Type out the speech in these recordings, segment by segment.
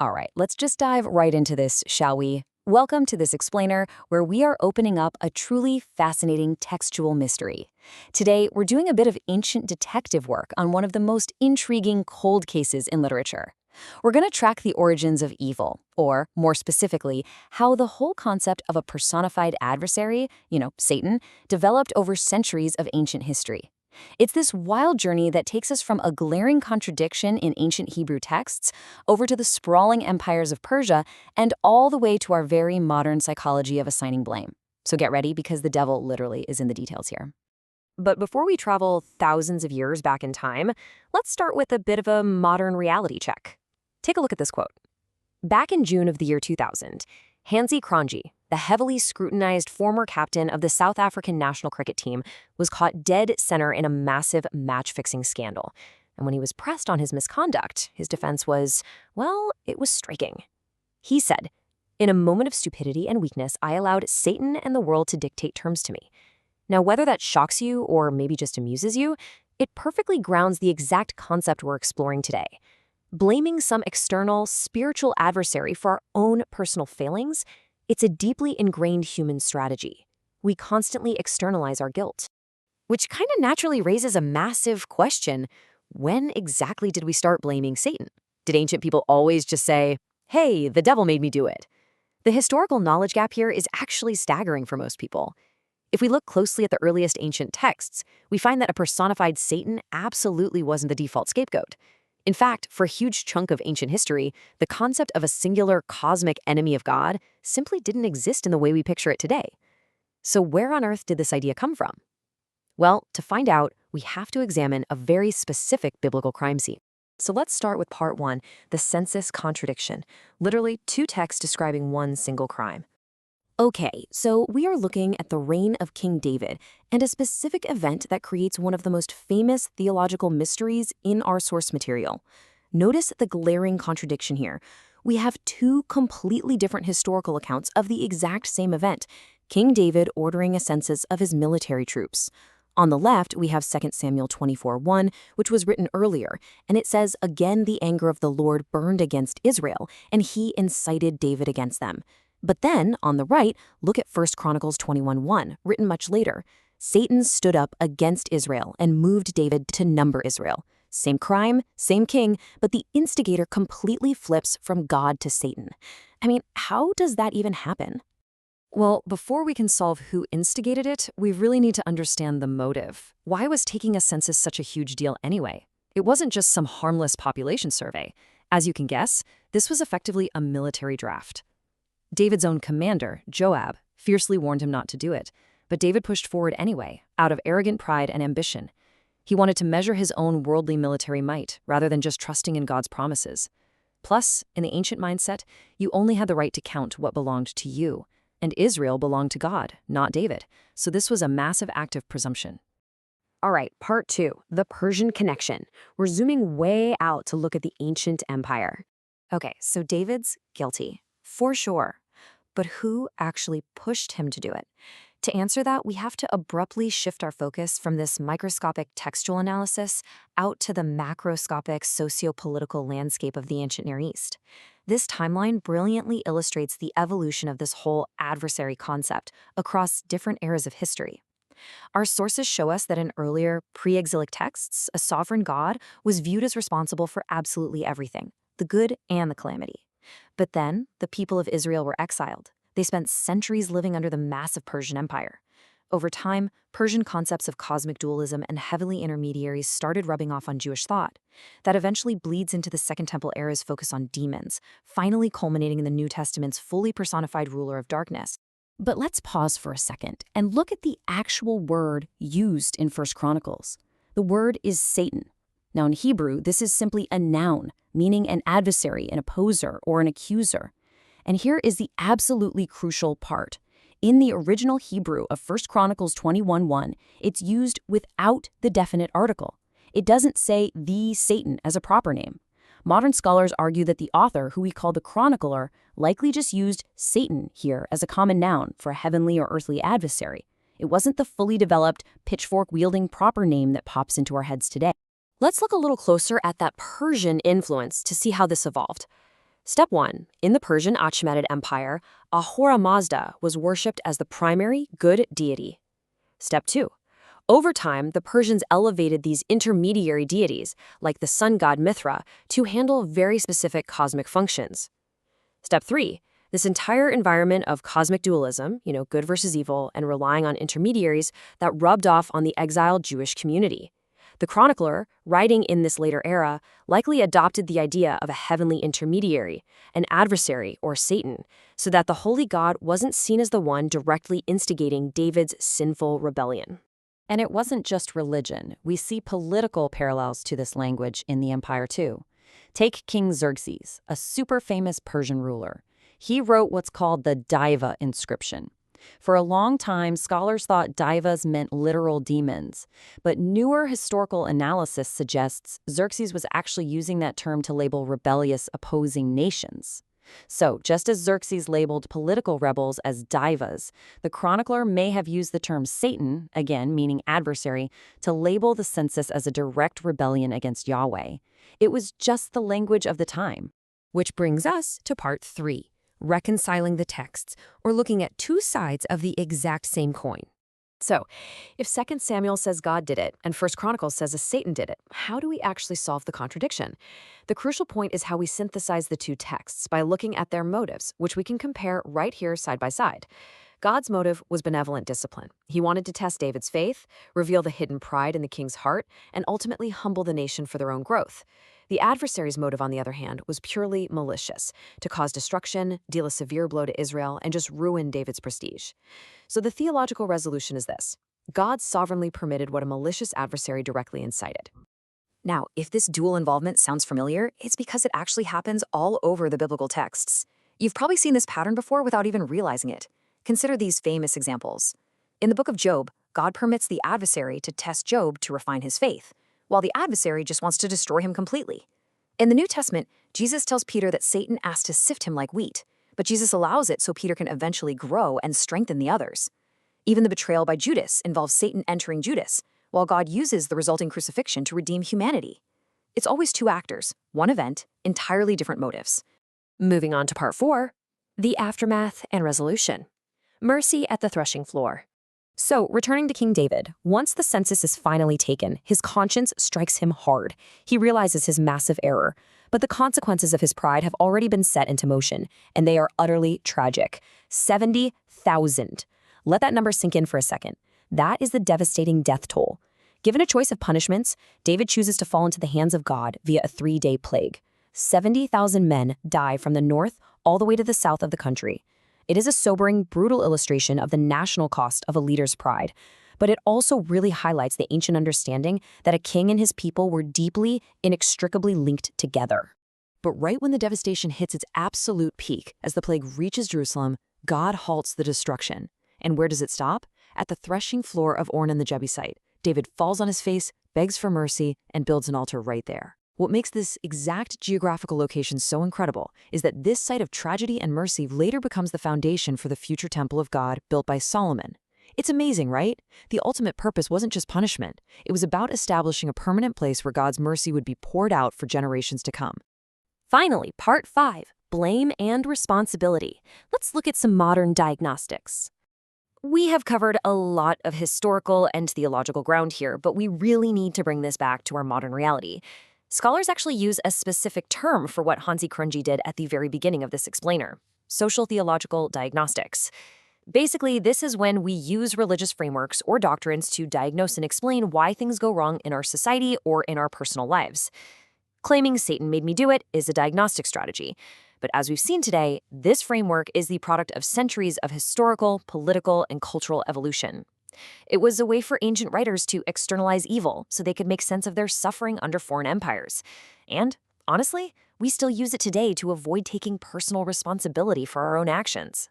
All right, let's just dive right into this, shall we? Welcome to this explainer, where we are opening up a truly fascinating textual mystery. Today, we're doing a bit of ancient detective work on one of the most intriguing cold cases in literature. We're going to track the origins of evil, or more specifically, how the whole concept of a personified adversary, Satan, developed over centuries of ancient history. It's this wild journey that takes us from a glaring contradiction in ancient Hebrew texts over to the sprawling empires of Persia and all the way to our very modern psychology of assigning blame. So get ready, because the devil literally is in the details here. But before we travel thousands of years back in time, let's start with a bit of a modern reality check. Take a look at this quote. Back in June of the year 2000, Hansie Cronje, the heavily scrutinized former captain of the South African national cricket team, was caught dead center in a massive match-fixing scandal. And when he was pressed on his misconduct, his defense was, well, it was striking. He said, "In a moment of stupidity and weakness, I allowed Satan and the world to dictate terms to me." Now, whether that shocks you or maybe just amuses you, it perfectly grounds the exact concept we're exploring today. Blaming some external, spiritual adversary for our own personal failings, it's a deeply ingrained human strategy. We constantly externalize our guilt. Which kind of naturally raises a massive question. When exactly did we start blaming Satan? Did ancient people always just say, "Hey, the devil made me do it"? The historical knowledge gap here is actually staggering for most people. If we look closely at the earliest ancient texts, we find that a personified Satan absolutely wasn't the default scapegoat. In fact, for a huge chunk of ancient history, the concept of a singular cosmic enemy of God simply didn't exist in the way we picture it today. So where on earth did this idea come from? Well, to find out, we have to examine a very specific biblical crime scene. So let's start with part 1, the Census Contradiction, literally 2 texts describing one single crime. Okay, so we are looking at the reign of King David and a specific event that creates one of the most famous theological mysteries in our source material. Notice the glaring contradiction here. We have 2 completely different historical accounts of the exact same event, King David ordering a census of his military troops. On the left, we have 2 Samuel 24:1, which was written earlier, and it says, "Again the anger of the Lord burned against Israel, and he incited David against them." But then, on the right, look at 1 Chronicles 21:1, written much later. "Satan stood up against Israel and moved David to number Israel." Same crime, same king, but the instigator completely flips from God to Satan. I mean, how does that even happen? Well, before we can solve who instigated it, we really need to understand the motive. Why was taking a census such a huge deal anyway? It wasn't just some harmless population survey. As you can guess, this was effectively a military draft. David's own commander, Joab, fiercely warned him not to do it, but David pushed forward anyway, out of arrogant pride and ambition. He wanted to measure his own worldly military might, rather than just trusting in God's promises. Plus, in the ancient mindset, you only had the right to count what belonged to you, and Israel belonged to God, not David, so this was a massive act of presumption. All right, part 2, the Persian Connection. We're zooming way out to look at the ancient empire. Okay, so David's guilty, for sure. But who actually pushed him to do it? To answer that, we have to abruptly shift our focus from this microscopic textual analysis out to the macroscopic socio-political landscape of the ancient Near East. This timeline brilliantly illustrates the evolution of this whole adversary concept across different eras of history. Our sources show us that in earlier, pre-exilic texts, a sovereign god was viewed as responsible for absolutely everything, the good and the calamity. But then, the people of Israel were exiled. They spent centuries living under the massive Persian Empire. Over time, Persian concepts of cosmic dualism and heavenly intermediaries started rubbing off on Jewish thought. That eventually bleeds into the Second Temple era's focus on demons, finally culminating in the New Testament's fully personified ruler of darkness. But let's pause for a second and look at the actual word used in 1 Chronicles. The word is Satan. Now, in Hebrew, this is simply a noun, meaning an adversary, an opposer, or an accuser. And here is the absolutely crucial part. In the original Hebrew of 1 Chronicles 21:1, it's used without the definite article. It doesn't say the Satan as a proper name. Modern scholars argue that the author, who we call the Chronicler, likely just used Satan here as a common noun for a heavenly or earthly adversary. It wasn't the fully developed, pitchfork-wielding proper name that pops into our heads today. Let's look a little closer at that Persian influence to see how this evolved. Step 1. In the Persian Achaemenid Empire, Ahura Mazda was worshipped as the primary good deity. Step 2. Over time, the Persians elevated these intermediary deities, like the sun god Mithra, to handle very specific cosmic functions. Step 3. This entire environment of cosmic dualism, good versus evil, and relying on intermediaries, that rubbed off on the exiled Jewish community. The Chronicler, writing in this later era, likely adopted the idea of a heavenly intermediary, an adversary or Satan, so that the holy God wasn't seen as the one directly instigating David's sinful rebellion. And it wasn't just religion. We see political parallels to this language in the empire too. Take King Xerxes, a super famous Persian ruler. He wrote what's called the Daiva inscription. For a long time, scholars thought Daivas meant literal demons, but newer historical analysis suggests Xerxes was actually using that term to label rebellious, opposing nations. So, just as Xerxes labeled political rebels as Daivas, the chronicler may have used the term Satan, again meaning adversary, to label the census as a direct rebellion against Yahweh. It was just the language of the time. Which brings us to part 3. Reconciling the texts, or looking at two sides of the exact same coin. So, if 2 Samuel says God did it, and 1 Chronicles says a Satan did it, how do we actually solve the contradiction? The crucial point is how we synthesize the two texts by looking at their motives, which we can compare right here side by side. God's motive was benevolent discipline. He wanted to test David's faith, reveal the hidden pride in the king's heart, and ultimately humble the nation for their own growth. The adversary's motive, on the other hand, was purely malicious, to cause destruction, deal a severe blow to Israel, and just ruin David's prestige. So the theological resolution is this: God sovereignly permitted what a malicious adversary directly incited. Now, if this dual involvement sounds familiar, it's because it actually happens all over the biblical texts. You've probably seen this pattern before without even realizing it. Consider these famous examples. In the book of Job, God permits the adversary to test Job to refine his faith, while the adversary just wants to destroy him completely. In the New Testament, Jesus tells Peter that Satan asked to sift him like wheat, but Jesus allows it so Peter can eventually grow and strengthen the others. Even the betrayal by Judas involves Satan entering Judas, while God uses the resulting crucifixion to redeem humanity. It's always two actors, one event, entirely different motives. Moving on to part 4, the aftermath and resolution. Mercy at the threshing floor. So, returning to King David, once the census is finally taken, his conscience strikes him hard. He realizes his massive error. But the consequences of his pride have already been set into motion, and they are utterly tragic. 70,000. Let that number sink in for a second. That is the devastating death toll. Given a choice of punishments, David chooses to fall into the hands of God via a 3-day plague. 70,000 men die from the north all the way to the south of the country. It is a sobering, brutal illustration of the national cost of a leader's pride, but it also really highlights the ancient understanding that a king and his people were deeply, inextricably linked together. But right when the devastation hits its absolute peak, as the plague reaches Jerusalem, God halts the destruction. And where does it stop? At the threshing floor of Ornan the Jebusite. David falls on his face, begs for mercy, and builds an altar right there. What makes this exact geographical location so incredible is that this site of tragedy and mercy later becomes the foundation for the future temple of God built by Solomon. It's amazing, right? The ultimate purpose wasn't just punishment. It was about establishing a permanent place where God's mercy would be poured out for generations to come. Finally, part 5, blame and responsibility. Let's look at some modern diagnostics. We have covered a lot of historical and theological ground here, but we really need to bring this back to our modern reality. Scholars actually use a specific term for what Hansie Cronje did at the very beginning of this explainer: social theological diagnostics. Basically, this is when we use religious frameworks or doctrines to diagnose and explain why things go wrong in our society or in our personal lives. Claiming Satan made me do it is a diagnostic strategy. But as we've seen today, this framework is the product of centuries of historical, political, and cultural evolution. It was a way for ancient writers to externalize evil so they could make sense of their suffering under foreign empires. And, honestly, we still use it today to avoid taking personal responsibility for our own actions.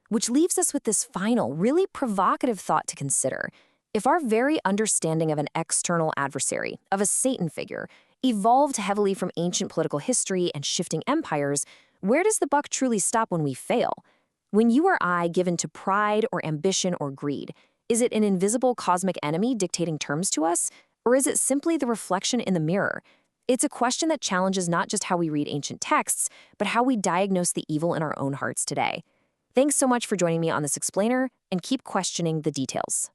Which leaves us with this final, really provocative thought to consider. If our very understanding of an external adversary, of a Satan figure, evolved heavily from ancient political history and shifting empires, where does the buck truly stop when we fail? When you or I give in to pride or ambition or greed, is it an invisible cosmic enemy dictating terms to us, or is it simply the reflection in the mirror? It's a question that challenges not just how we read ancient texts, but how we diagnose the evil in our own hearts today. Thanks so much for joining me on this explainer, and keep questioning the details.